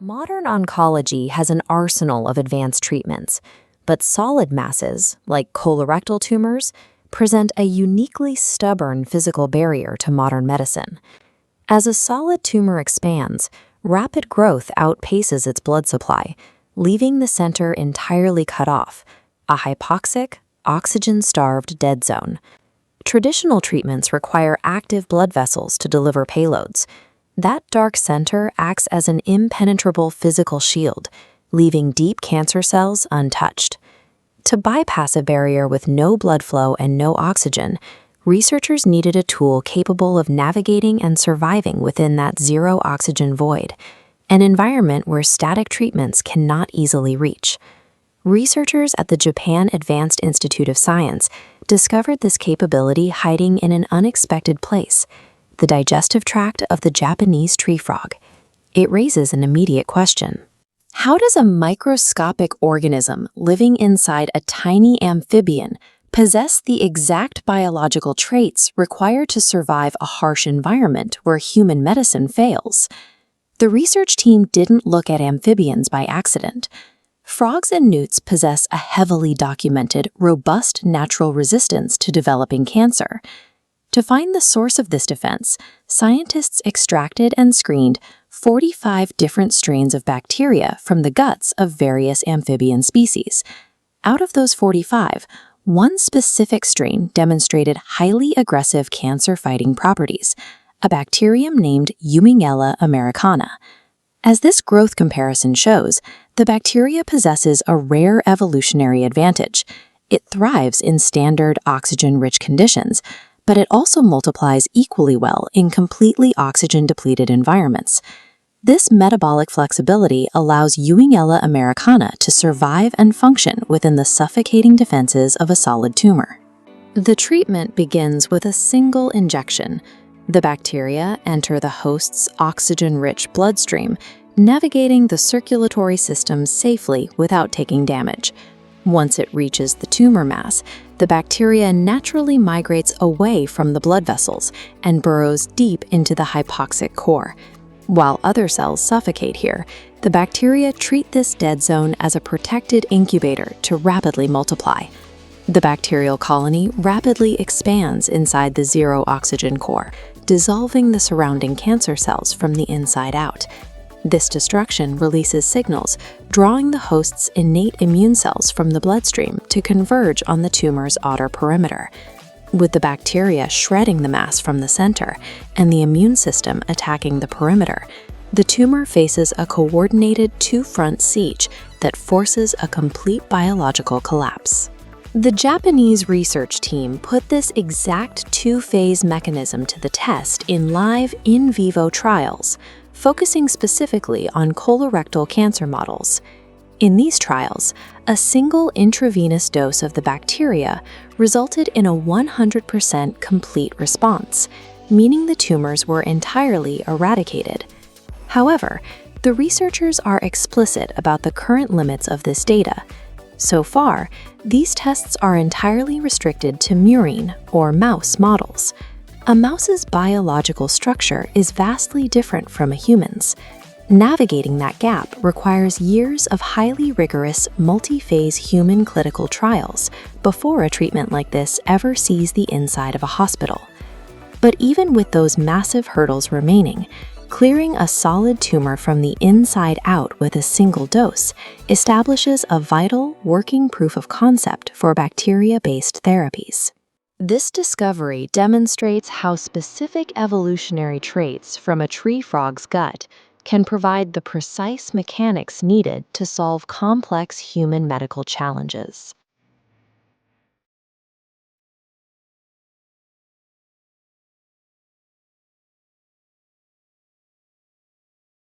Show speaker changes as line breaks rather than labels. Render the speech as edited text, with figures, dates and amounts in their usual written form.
Modern oncology has an arsenal of advanced treatments, but solid masses, like colorectal tumors, present a uniquely stubborn physical barrier to modern medicine. As a solid tumor expands, rapid growth outpaces its blood supply, leaving the center entirely cut off, a hypoxic, oxygen-starved dead zone. Traditional treatments require active blood vessels to deliver payloads. That dark center acts as an impenetrable physical shield, leaving deep cancer cells untouched. To bypass a barrier with no blood flow and no oxygen, researchers needed a tool capable of navigating and surviving within that zero oxygen void, an environment where static treatments cannot easily reach. Researchers at the Japan Advanced Institute of Science discovered this capability hiding in an unexpected place: the digestive tract of the Japanese tree frog. It raises an immediate question. How does a microscopic organism living inside a tiny amphibian possess the exact biological traits required to survive a harsh environment where human medicine fails? The research team didn't look at amphibians by accident. Frogs and newts possess a heavily documented, robust natural resistance to developing cancer. To find the source of this defense, scientists extracted and screened 45 different strains of bacteria from the guts of various amphibian species. Out of those 45, one specific strain demonstrated highly aggressive cancer-fighting properties, a bacterium named Ewingella americana. As this growth comparison shows, the bacteria possesses a rare evolutionary advantage. It thrives in standard oxygen-rich conditions, but it also multiplies equally well in completely oxygen-depleted environments. This metabolic flexibility allows Ewingella americana to survive and function within the suffocating defenses of a solid tumor. The treatment begins with a single injection. The bacteria enter the host's oxygen-rich bloodstream, navigating the circulatory system safely without taking damage. Once it reaches the tumor mass, the bacteria naturally migrates away from the blood vessels and burrows deep into the hypoxic core. While other cells suffocate here, the bacteria treat this dead zone as a protected incubator to rapidly multiply. The bacterial colony rapidly expands inside the zero oxygen core, dissolving the surrounding cancer cells from the inside out. This destruction releases signals, drawing the host's innate immune cells from the bloodstream to converge on the tumor's outer perimeter. With the bacteria shredding the mass from the center and the immune system attacking the perimeter, the tumor faces a coordinated two-front siege that forces a complete biological collapse. The Japanese research team put this exact two-phase mechanism to the test in live in vivo trials, focusing specifically on colorectal cancer models. In these trials, a single intravenous dose of the bacteria resulted in a 100% complete response, meaning the tumors were entirely eradicated. However, the researchers are explicit about the current limits of this data. So far, these tests are entirely restricted to murine, or mouse models. A mouse's biological structure is vastly different from a human's. Navigating that gap requires years of highly rigorous, multi-phase human clinical trials before a treatment like this ever sees the inside of a hospital. But even with those massive hurdles remaining, clearing a solid tumor from the inside out with a single dose establishes a vital, working proof of concept for bacteria-based therapies. This discovery demonstrates how specific evolutionary traits from a tree frog's gut can provide the precise mechanics needed to solve complex human medical challenges.